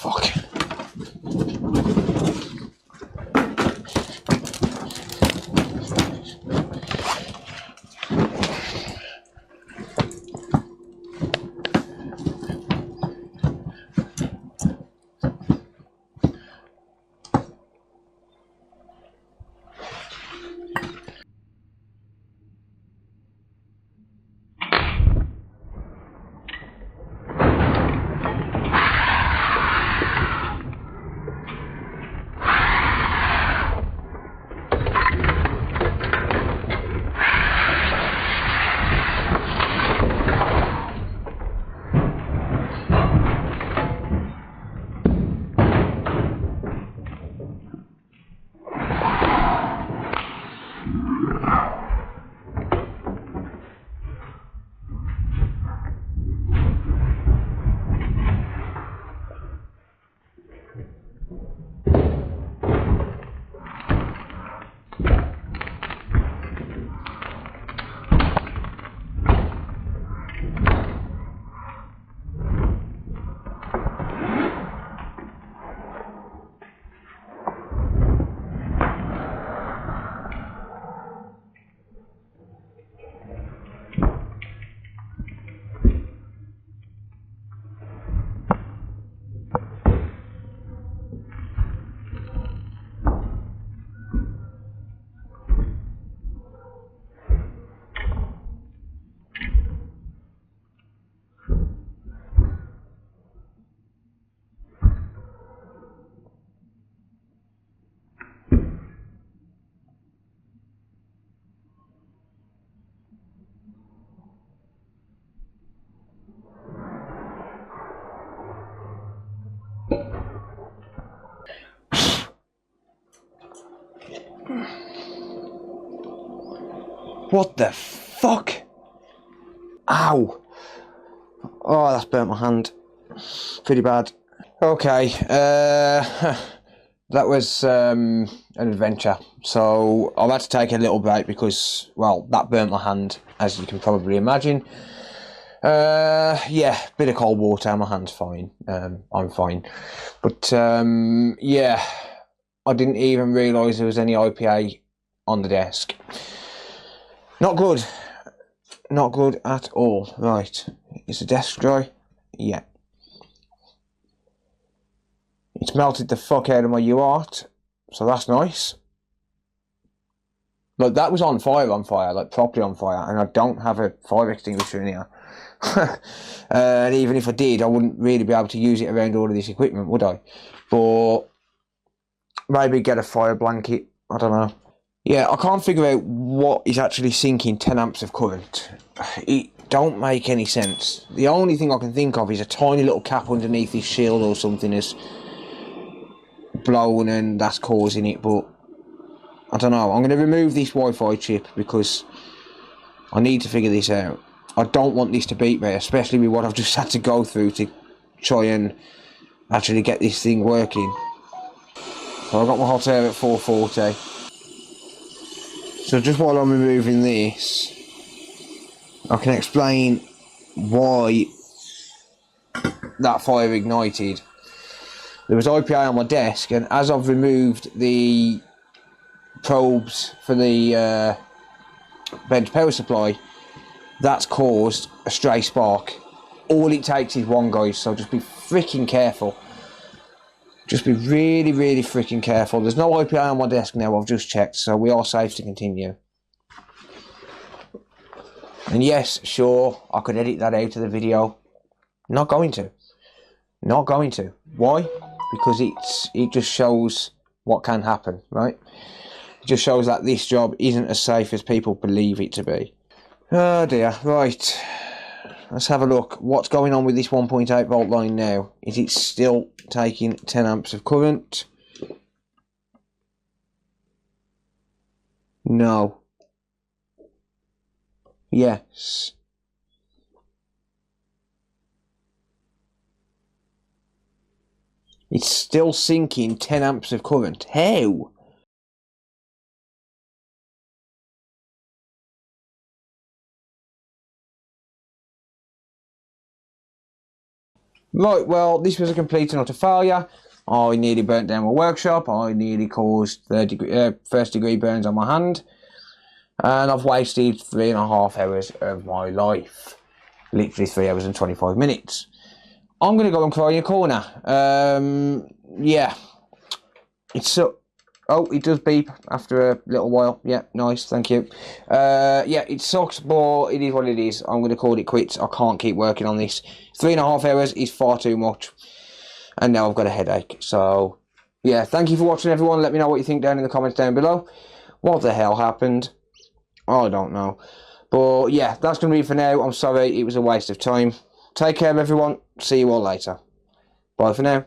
Fuck. What the fuck? Ow. Oh, that's burnt my hand. Pretty bad. Okay, that was an adventure. So I've had to take a little break because, well, that burnt my hand, as you can probably imagine. Yeah, bit of cold water, my hand's fine. I'm fine. But, yeah, I didn't even realise there was any IPA on the desk. Not good. Not good at all. Right. Is the desk dry? Yeah. It's melted the fuck out of my UART, so that's nice. Like, that was on fire, like properly on fire, and I don't have a fire extinguisher in here. And even if I did, I wouldn't really be able to use it around all of this equipment, would I? But maybe get a fire blanket, I don't know. Yeah, I can't figure out what is actually sinking 10 amps of current. It don't make any sense. The only thing I can think of is a tiny little cap underneath this shield or something is blown and that's causing it, but I don't know. I'm going to remove this Wi-Fi chip because I need to figure this out. I don't want this to beat me, especially with what I've just had to go through to try and actually get this thing working. So I've got my hot air at 440. So just while I'm removing this, I can explain why that fire ignited. There was IPA on my desk, and as I've removed the probes for the bench power supply, that's caused a stray spark. All it takes is one, guys, so just be freaking careful. Just be really, really freaking careful. There's no IPA on my desk now, I've just checked, so we are safe to continue. And yes, sure, I could edit that out of the video. Not going to. Not going to. Why? Because it just shows what can happen, right? It just shows that this job isn't as safe as people believe it to be. Oh dear, right. Let's have a look. What's going on with this 1.8 volt line now? Is it still taking 10 amps of current? No. Yes. It's still sinking 10 amps of current. How? Right, well, this was a complete and utter failure. I nearly burnt down my workshop. I nearly caused first degree burns on my hand. And I've wasted 3.5 hours of my life. Literally 3 hours and 25 minutes. I'm going to go and cry in a corner. Yeah. It's so... Oh, it does beep after a little while. Yeah, nice, thank you. Yeah, it sucks, but it is what it is. I'm going to call it quits. I can't keep working on this. 3.5 hours is far too much. And now I've got a headache. So, yeah, thank you for watching, everyone. Let me know what you think down in the comments down below. What the hell happened? I don't know. But, yeah, that's going to be it for now. I'm sorry, it was a waste of time. Take care, everyone. See you all later. Bye for now.